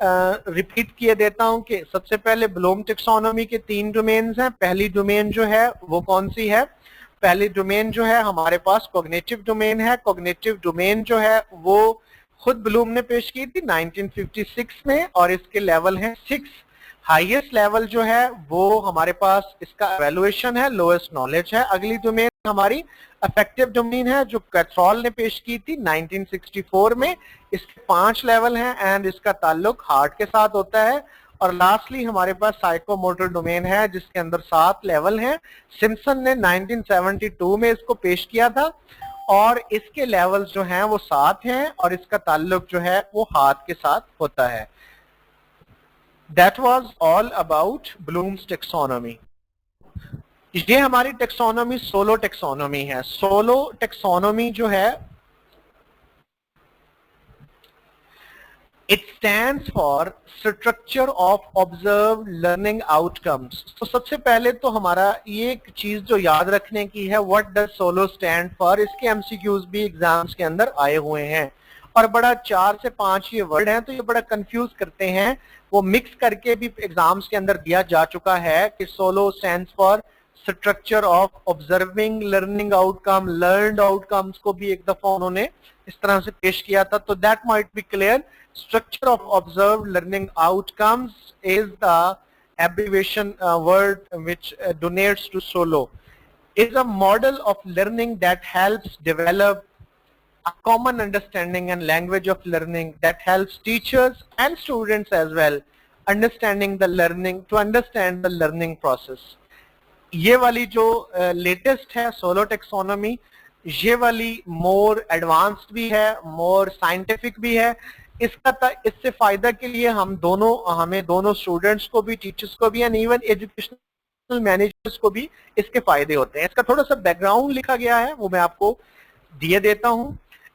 रिपीट किए देता हूं कि सबसे पहले ब्लूम टेक्सोनॉमी के 3 डोमेन्स हैं। पहली डोमेन जो है वो कौन सी है? पहली डोमेन जो है हमारे पास कॉग्निटिव डोमेन है। कॉग्निटिव डोमेन जो है वो खुद ब्लूम ने पेश की थी 1956 में, और इसके लेवल हैं 6। हाईएस्ट लेवल जो है वो हमारे पास इसका एवेल्युएशन है, लोएस्ट नॉलेज है। अगली डोमेन हमारी अफेक्टिव डोमेन है जो कैथ्रॉल ने पेश की थी 1964 में। इसके 5 लेवल हैं एंड इसका ताल्लुक हार्ट के साथ होता है। और लास्टली हमारे पास साइकोमोटर डोमेन है जिसके अंदर 7 लेवल हैं। सिम्पसन ने 1972 में इसको पेश किया था और इसके लेवल्स जो हैं वो 7 हैं और इसका ताल्लुक जो है वो हाथ के साथ होता है। That was all about Bloom's taxonomy. ये हमारी टेक्सोनॉमी सोलो टेक्सोनॉमी है। सोलो टेक्सोनॉमी जो है it stands for structure of observe learning outcomes. तो सबसे पहले तो हमारा ये एक चीज जो याद रखने की है, what does solo stand for. इसके एमसीक्यूज भी एग्जाम्स के अंदर आए हुए हैं और बड़ा 4 से 5 ये वर्ड हैं तो ये बड़ा कंफ्यूज करते हैं। वो मिक्स करके भी एग्जाम्स के अंदर दिया जा चुका है कि solo stands for structure of observing learning outcome, learned outcomes को भी एक दफा उन्होंने इस तरह से पेश किया था। तो that might be clear. Structure of observe learning outcomes is the abbreviation word which donates to SOLO. Is a model of learning that helps develop a common understanding and language of learning that helps teachers and students as well understanding the learning, to understand the learning process. ये वाली जो latest है solo taxonomy, ये वाली more advanced भी है, more scientific भी है। इससे फायदा के लिए हमें दोनों स्टूडेंट्स को भी, टीचर्स को भी एंड इवन एजुकेशनल मैनेजर्स को भी इसके फायदे होते हैं। इसका थोड़ा सा बैकग्राउंड लिखा गया है, वो मैं आपको दिए देता हूं।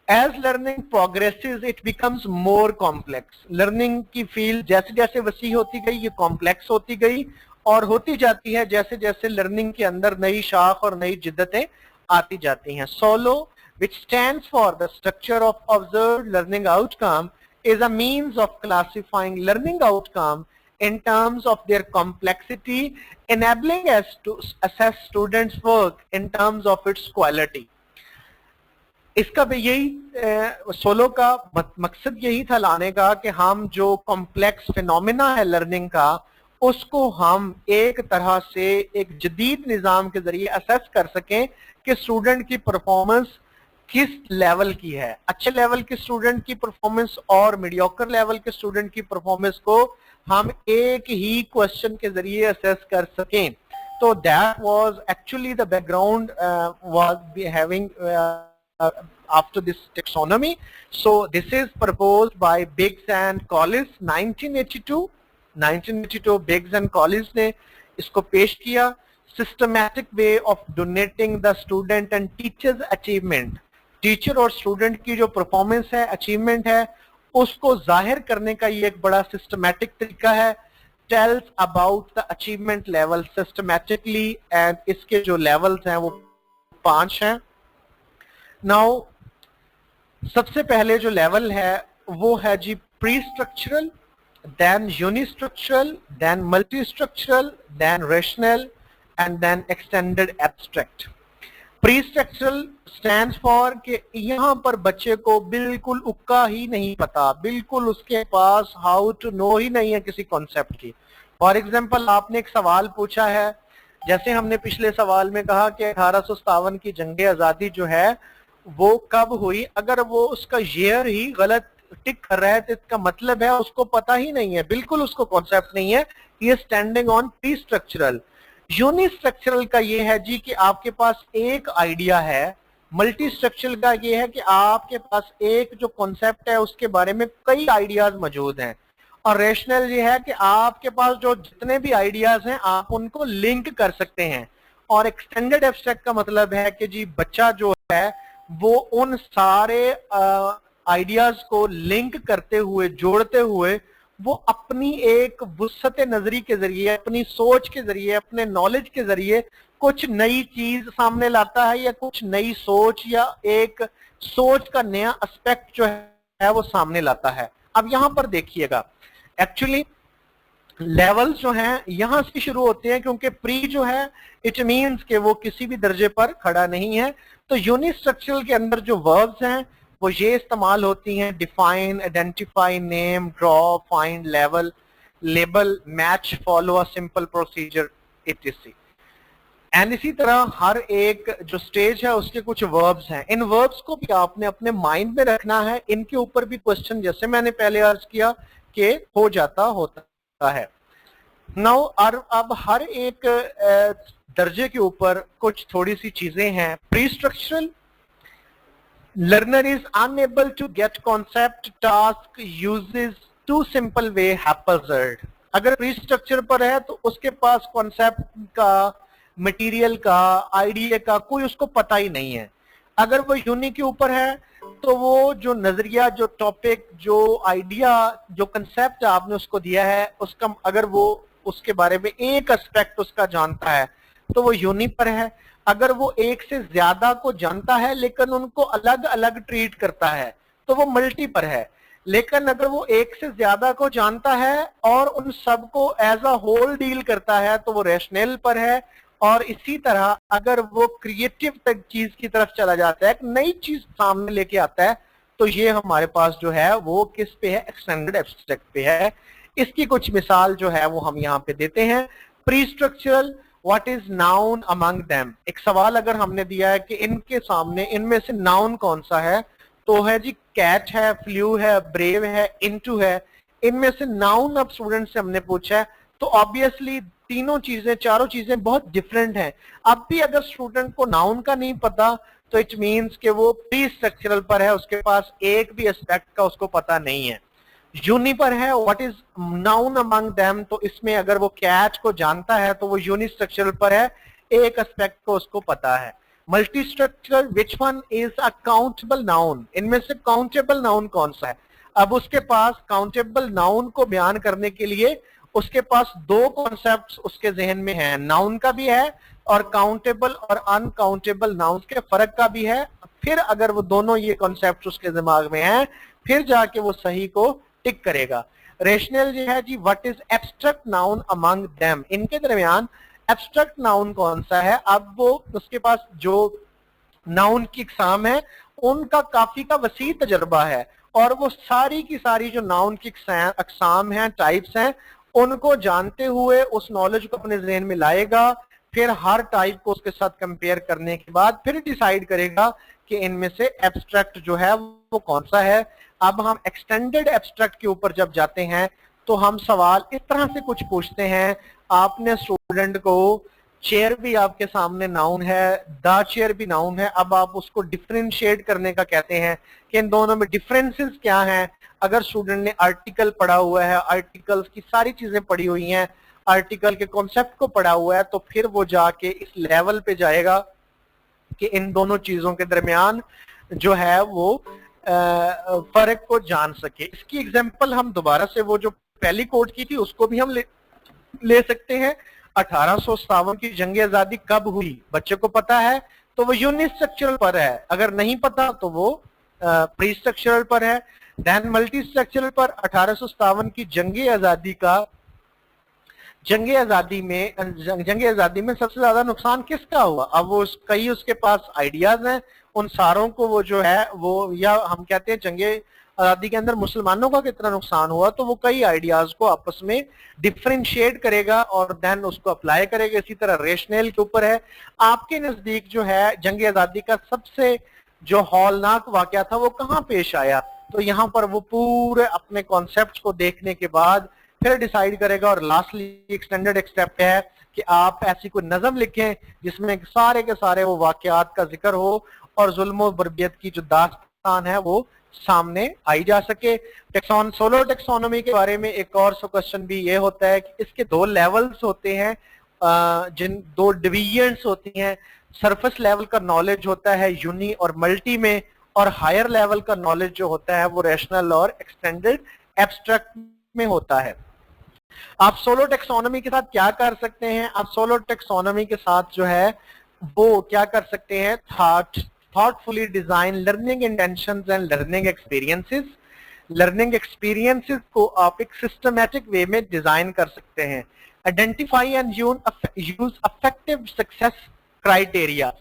As learning progresses, it becomes more complex. Learning की फील्ड जैसे जैसे वसी होती गई, ये कॉम्प्लेक्स होती गई और होती जाती है जैसे जैसे लर्निंग के अंदर नई शाख और नई जिद्दतें आती जाती हैं। Solo, which stands for the structure of observed learning outcome, is a means of classifying learning outcome in terms of their complexity, enabling us to assess students' work in terms of its quality. इसका भी यही solo का मकसद यही था लाने का कि हम जो कॉम्प्लेक्स फिनोमिना है लर्निंग का, उसको हम एक तरह से एक जदीद निज़ाम के जरिए असेस कर सकें कि स्टूडेंट की परफॉर्मेंस किस लेवल की है। अच्छे लेवल के स्टूडेंट की परफॉर्मेंस और मीडियोकर लेवल के स्टूडेंट की परफॉर्मेंस को हम एक ही क्वेश्चन के जरिए असेस कर सकें। तो that was actually the background was having after this taxonomy. So this is proposed by Biggs and Collis 1982 Biggs and Collis ने इसको पेश किया। Systematic way of donating the student and teachers achievement, teacher और student की जो performance है, achievement है, उसको जाहिर करने का ये एक बड़ा सिस्टमैटिक तरीका है। Tells about the achievement level systematically, and इसके जो लेवल्स हैं वो 5 हैं। नाउ सबसे पहले जो लेवल है वो है जी pre structural, then unistructural, then multi structural, then relational and then extended abstract. Pre structural stands for कि यहाँ पर बच्चे को बिल्कुल उक्का ही नहीं पता, बिल्कुल उसके पास हाउ टू नो ही नहीं है किसी कॉन्सेप्ट की। फॉर एग्जाम्पल आपने एक सवाल पूछा है, जैसे हमने पिछले सवाल में कहा कि 1857 की जंग आज़ादी जो है वो कब हुई, अगर वो उसका ईयर ही गलत टिक कर रहा है तो इसका मतलब है उसको पता ही नहीं है, बिल्कुल उसको कॉन्सेप्ट नहीं है। ये स्टैंडिंग ऑन प्री स्ट्रक्चरल। यूनिस्ट्रक्चरल का ये है जी कि आपके पास एक आइडिया है। मल्टी स्ट्रक्चरल का ये है कि आपके पास एक जो कॉन्सेप्ट है उसके बारे में कई आइडियाज मौजूद हैं। और रेशनल ये है कि आपके पास जो जितने भी आइडियाज हैं आप उनको लिंक कर सकते हैं। और एक्सटेंडेड एब्स्ट्रैक्ट का मतलब है कि जी बच्चा जो है वो उन सारे आइडियाज को लिंक करते हुए, जोड़ते हुए, वो अपनी एक वुसअत नजरी के जरिए, अपनी सोच के जरिए, अपने नॉलेज के जरिए कुछ नई चीज सामने लाता है, या कुछ नई सोच या एक सोच का नया एस्पेक्ट जो है वो सामने लाता है। अब यहां पर देखिएगा, एक्चुअली लेवल्स जो हैं यहां से शुरू होते हैं, क्योंकि प्री जो है इट मीन्स कि वो किसी भी दर्जे पर खड़ा नहीं है। तो यूनिस्ट्रक्चरल के अंदर जो वर्ब्स हैं वो ये इस्तेमाल होती हैं: define, identify, name, draw, find, level, label, match, follow a simple procedure, etc। And इसी तरह हर एक जो स्टेज है उसके कुछ वर्ब्स हैं। इन वर्ब्स को भी आपने अपने माइंड में रखना है। इनके ऊपर भी क्वेश्चन, जैसे मैंने पहले अर्ज किया, कि होता है। नाउ अब हर एक दर्जे के ऊपर कुछ थोड़ी सी चीजें हैं। Pre structural, learner is unable to get concept, task, uses too simple way, haphazard। अगर प्री स्ट्रक्चर पर है तो उसके पास कॉन्सेप्ट का, मटेरियल का, आइडिया का कोई उसको पता ही नहीं है। अगर वो यूनि के ऊपर है तो वो जो नजरिया, जो टॉपिक, जो आइडिया, जो कंसेप्ट आपने उसको दिया है, उसका अगर वो उसके बारे में एक एस्पेक्ट उसका जानता है तो वो यूनि पर है। अगर वो एक से ज्यादा को जानता है लेकिन उनको अलग अलग ट्रीट करता है तो वो मल्टी पर है। लेकिन अगर वो एक से ज्यादा को जानता है और उन सबको एज अ होल डील करता है तो वो रैशनल पर है। और इसी तरह अगर वो क्रिएटिव तक चीज की तरफ चला जाता है, एक नई चीज सामने लेके आता है, तो ये हमारे पास जो है वो किस पे है, एक्सटेंडेड एब्स्ट्रैक्ट पे है। इसकी कुछ मिसाल जो है वो हम यहाँ पे देते हैं। Pre structural, what is noun among them. एक सवाल अगर हमने दिया है कि इनके सामने इनमें से नाउन कौन सा है, तो है जी कैट है, फ्लू है, ब्रेव है, इनटू है। इनमें से नाउन अब स्टूडेंट से हमने पूछा है, तो ऑब्वियसली तीनों चीजें, चारों चीजें बहुत डिफरेंट हैं। अब भी अगर स्टूडेंट को नाउन का नहीं पता तो इट मींस कि वो प्री स्ट्रक्चरल पर है, उसके पास एक भी एस्पेक्ट का उसको पता नहीं है। यूनि पर है, what is noun among them, तो इसमें अगर वो कैट को जानता है तो वो यूनि स्ट्रक्चरल पर है, एक एस्पेक्ट को उसको पता है। Multi structural, which one is a countable noun, इनमें से काउंटेबल नाउन कौन सा है। अब उसके पास काउंटेबल नाउन को बयान करने के लिए उसके पास दो कॉन्सेप्ट्स उसके जहन में हैं, नाउन का भी है और काउंटेबल और अनकाउंटेबल नाउन के फर्क का भी है। फिर अगर वो दोनों ये कॉन्सेप्ट उसके दिमाग में हैं, फिर जाके वो सही को टिक करेगा। रेशनल जो है जी, what is abstract known among them, इनके दरमियान एब्स्ट्रैक्ट नाउन कौन सा है। अब वो उसके पास जो नाउन की इकसाम है उनका काफी का वसी तजर्बा है, और वो सारी की सारी जो नाउन की अकसाम हैं, टाइप्स हैं, उनको जानते हुए उस नॉलेज को अपने ज़हन में लाएगा। फिर हर टाइप को उसके साथ कंपेयर करने के बाद फिर डिसाइड करेगा कि इनमें से एब्स्ट्रैक्ट जो है वो कौन सा है। अब हम एक्सटेंडेड एब्स्ट्रैक्ट के ऊपर जब जाते हैं तो हम सवाल इस तरह से कुछ पूछते हैं। आपने स्टूडेंट को, चेयर भी आपके सामने नाउन है, द चेयर भी नाउन है, अब आप उसको डिफरेंशिएट करने का कहते हैं कि इन दोनों में डिफरेंसेस क्या हैं। अगर स्टूडेंट ने आर्टिकल पढ़ा हुआ है, आर्टिकल्स की सारी चीजें पढ़ी हुई हैं, आर्टिकल के कॉन्सेप्ट को पढ़ा हुआ है, तो फिर वो जाके इस लेवल पे जाएगा कि इन दोनों चीजों के दरमियान जो है वो फर्क को जान सके। इसकी एग्जांपल हम दोबारा से वो जो पहली कोट की थी उसको भी हम ले सकते हैं। 1857 की जंग आजादी कब हुई, बच्चे को पता है तो वो यूनिस्ट्रक्चरल पर है, अगर नहीं पता तो वो प्री स्ट्रक्चरल पर है। देन मल्टी स्ट्रक्चरल पर 1857 की जंग आजादी में सबसे ज्यादा नुकसान किसका हुआ। अब वो कई उसके पास आइडियाज हैं, उन सारों को वो जो है वो, या हम कहते हैं जंग आजादी के अंदर मुसलमानों का कितना नुकसान हुआ, तो वो कई आइडियाज को आपस में डिफरेंशिएट करेगा और देन उसको अप्लाई करेगा। इसी तरह रेशनल के ऊपर है, आपके नजदीक जो है जंग आजादी का सबसे जो हौलनाक वाकया था वो कहाँ पेश आया, तो यहाँ पर वो पूरे अपने कॉन्सेप्ट को देखने के बाद फिर डिसाइड करेगा। और लास्टली एक्सटेंडेड स्टेप है कि आप ऐसी कोई नज़म लिखें जिसमें सारे के सारे वो वाकयात का जिक्र हो और जुल्म और बर्बियत की जो दास्तान है वो सामने आई जा सके। सोलो टेक्सोनोमी के बारे में एक और क्वेश्चन भी ये होता है कि इसके दो लेवल्स होते हैं, जिन दो डिवीजन्स होती हैं। सरफेस लेवल का नॉलेज होता है यूनि और मल्टी में, और हायर लेवल का नॉलेज जो होता है वो रैशनल और एक्सटेंडेड एब्स्ट्रैक्ट में होता है। आप सोलो टेक्सोनोमी के साथ क्या कर सकते हैं, आप सोलो टेक्सोनोमी के साथ जो है वो क्या कर सकते हैं, thoughtfully design learning intentions and learning experiences। Learning experiences को आप एक सिस्टमैटिक वे में डिजाइन कर सकते हैं। Identify and use affective success criteria,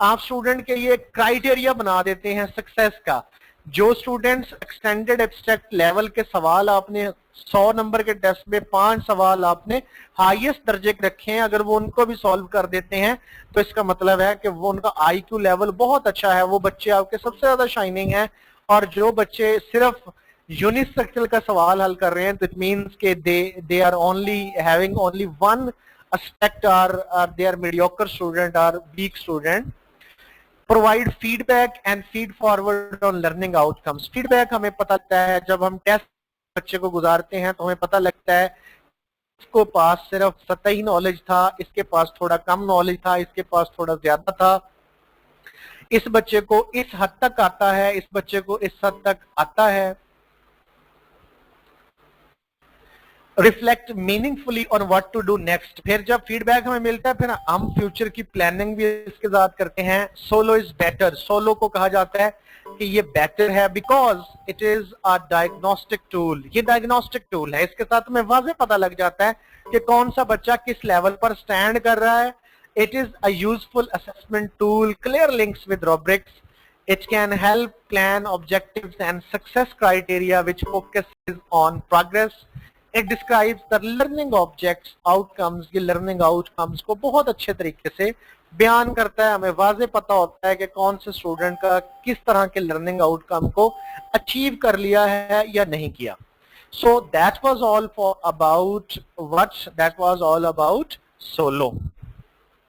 आप स्टूडेंट के लिए क्राइटेरिया बना देते हैं सक्सेस का। जो स्टूडेंट्स एक्सटेंडेड एब्स्ट्रैक्ट लेवल के सवाल आपने 100 नंबर के टेस्ट में 5 सवाल आपने हाईएस्ट दर्जे के रखे हैं, अगर वो उनको भी सॉल्व कर देते हैं तो इसका मतलब है कि वो उनका आईक्यू लेवल बहुत अच्छा है, वो बच्चे आपके सबसे ज्यादा शाइनिंग हैं। और जो बच्चे सिर्फ यूनिस्ट्रक्चरल का सवाल हल कर रहे हैं तो इट मींस के they are only having only one aspect, or they are mediocre student, or weak student. Provide feedback and feed forward on learning outcomes. Feedback हमें पता लगता है जब हम टेस्ट बच्चे को गुजारते हैं तो हमें पता लगता है इसको पास सिर्फ सतही नॉलेज था, इसके पास थोड़ा कम नॉलेज था, इसके पास थोड़ा ज्यादा था, इस बच्चे को इस हद तक आता है, इस बच्चे को इस हद तक आता है। Reflect meaningfully on what to do next. फिर जब फीडबैक हमें मिलता है फिर हम फ्यूचर की प्लानिंग भी इसके साथ करते हैं। सोलो इज बेटर, सोलो को कहा जाता है कि ये बेटर है because it is a diagnostic tool. ये डायग्नोस्टिक टूल है, इसके साथ हमें वाज़े पता लग जाता है कि कौन सा बच्चा किस लेवल पर स्टैंड कर रहा है। It is a useful assessment tool, clear links with rubrics. It can help plan objectives and success criteria which focuses on progress. It describes the learning objects, outcomes। ये learning outcomes को बहुत अच्छे तरीके से बयान करता है, हमें वाज़े पता होता है कि कौन से स्टूडेंट का किस तरह के लर्निंग आउटकम को अचीव कर लिया है या नहीं किया। So that was all for about what that was all about solo.